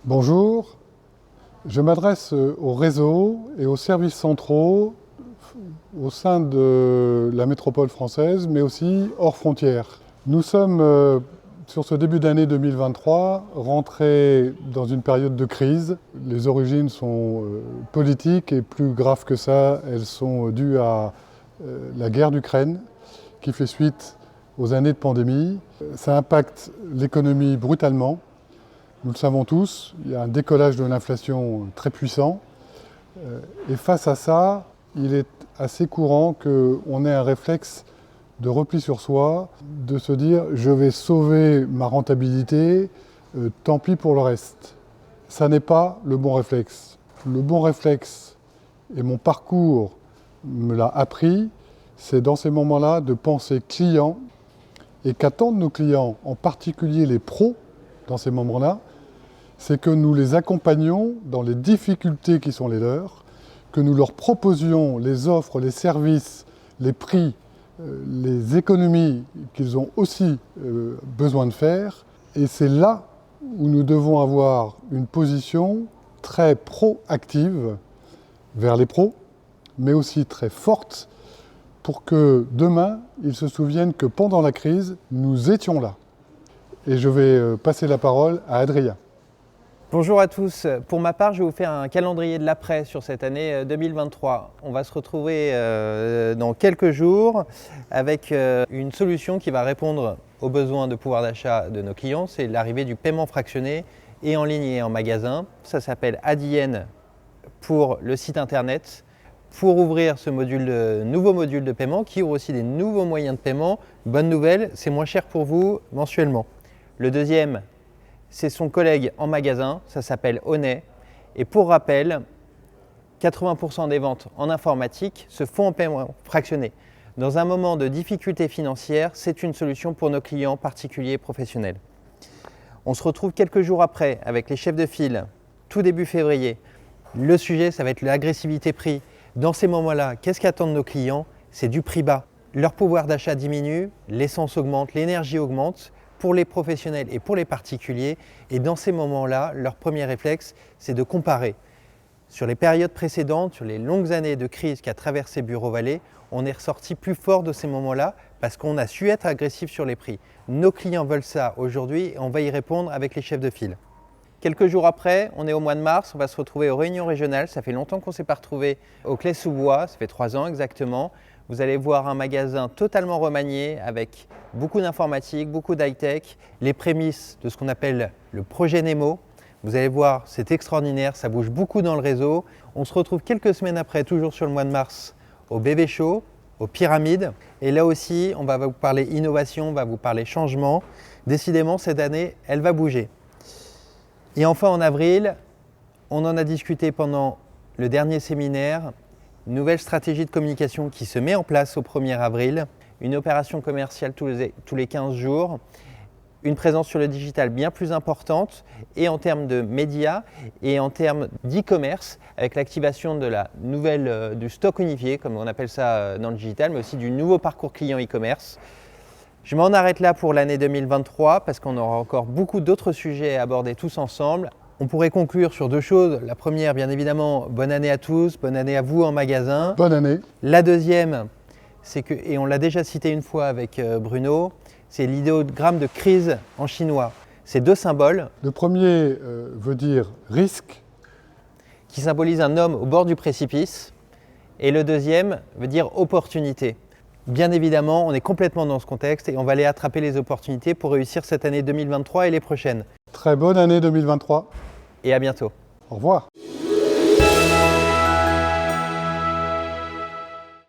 Bonjour, je m'adresse au réseau et aux services centraux au sein de la métropole française, mais aussi hors frontières. Nous sommes, sur ce début d'année 2023, rentrés dans une période de crise. Les origines sont politiques et plus graves que ça, elles sont dues à la guerre d'Ukraine qui fait suite aux années de pandémie. Ça impacte l'économie brutalement. Nous le savons tous, il y a un décollage de l'inflation très puissant. Et face à ça, il est assez courant qu'on ait un réflexe de repli sur soi, de se dire je vais sauver ma rentabilité, tant pis pour le reste. Ça n'est pas le bon réflexe. Le bon réflexe, et mon parcours me l'a appris, c'est dans ces moments-là de penser client et qu'attendent nos clients, en particulier les pros, dans ces moments-là, c'est que nous les accompagnions dans les difficultés qui sont les leurs, que nous leur proposions les offres, les services, les prix, les économies qu'ils ont aussi besoin de faire. Et c'est là où nous devons avoir une position très proactive vers les pros, mais aussi très forte pour que demain, ils se souviennent que pendant la crise, nous étions là. Et je vais passer la parole à Adrien. Bonjour à tous. Pour ma part, je vais vous faire un calendrier de l'après sur cette année 2023. On va se retrouver dans quelques jours avec une solution qui va répondre aux besoins de pouvoir d'achat de nos clients. C'est l'arrivée du paiement fractionné et en ligne et en magasin. Ça s'appelle Adyen pour le site internet. Pour ouvrir ce nouveau module de paiement qui ouvre aussi des nouveaux moyens de paiement, bonne nouvelle, c'est moins cher pour vous mensuellement. Le deuxième, c'est son collègue en magasin, ça s'appelle Honnet. Et pour rappel, 80% des ventes en informatique se font en paiement fractionné. Dans un moment de difficulté financière, c'est une solution pour nos clients particuliers et professionnels. On se retrouve quelques jours après avec les chefs de file, tout début février. Le sujet, ça va être l'agressivité prix. Dans ces moments-là, qu'est-ce qu'attendent nos clients? C'est du prix bas. Leur pouvoir d'achat diminue, l'essence augmente, l'énergie augmente. Pour les professionnels et pour les particuliers. Et dans ces moments-là, leur premier réflexe, c'est de comparer. Sur les périodes précédentes, sur les longues années de crise qu'a traversé Bureau Vallée, on est ressorti plus fort de ces moments-là parce qu'on a su être agressif sur les prix. Nos clients veulent ça aujourd'hui et on va y répondre avec les chefs de file. Quelques jours après, on est au mois de mars, on va se retrouver aux réunions régionales. Ça fait longtemps qu'on ne s'est pas retrouvé au Claye-sous-Bois, ça fait 3 ans exactement. Vous allez voir un magasin totalement remanié avec beaucoup d'informatique, beaucoup d'high-tech, les prémices de ce qu'on appelle le projet Nemo. Vous allez voir, c'est extraordinaire, ça bouge beaucoup dans le réseau. On se retrouve quelques semaines après, toujours sur le mois de mars, au Bébé Show, aux Pyramides. Et là aussi, on va vous parler innovation, on va vous parler changement. Décidément, cette année, elle va bouger. Et enfin, en avril, on en a discuté pendant le dernier séminaire. Nouvelle stratégie de communication qui se met en place au 1er avril, une opération commerciale tous les 15 jours, une présence sur le digital bien plus importante et en termes de médias et en termes d'e-commerce avec l'activation de la du stock unifié, comme on appelle ça dans le digital, mais aussi du nouveau parcours client e-commerce. Je m'en arrête là pour l'année 2023 parce qu'on aura encore beaucoup d'autres sujets à aborder tous ensemble. On pourrait conclure sur 2 choses. La première, bien évidemment, bonne année à tous, bonne année à vous en magasin. Bonne année. La deuxième, c'est que, et on l'a déjà cité une fois avec Bruno, c'est l'idéogramme de crise en chinois. C'est 2 symboles. Le premier veut dire risque. Qui symbolise un homme au bord du précipice. Et le deuxième veut dire opportunité. Bien évidemment, on est complètement dans ce contexte et on va aller attraper les opportunités pour réussir cette année 2023 et les prochaines. Très bonne année 2023. Et à bientôt. Au revoir.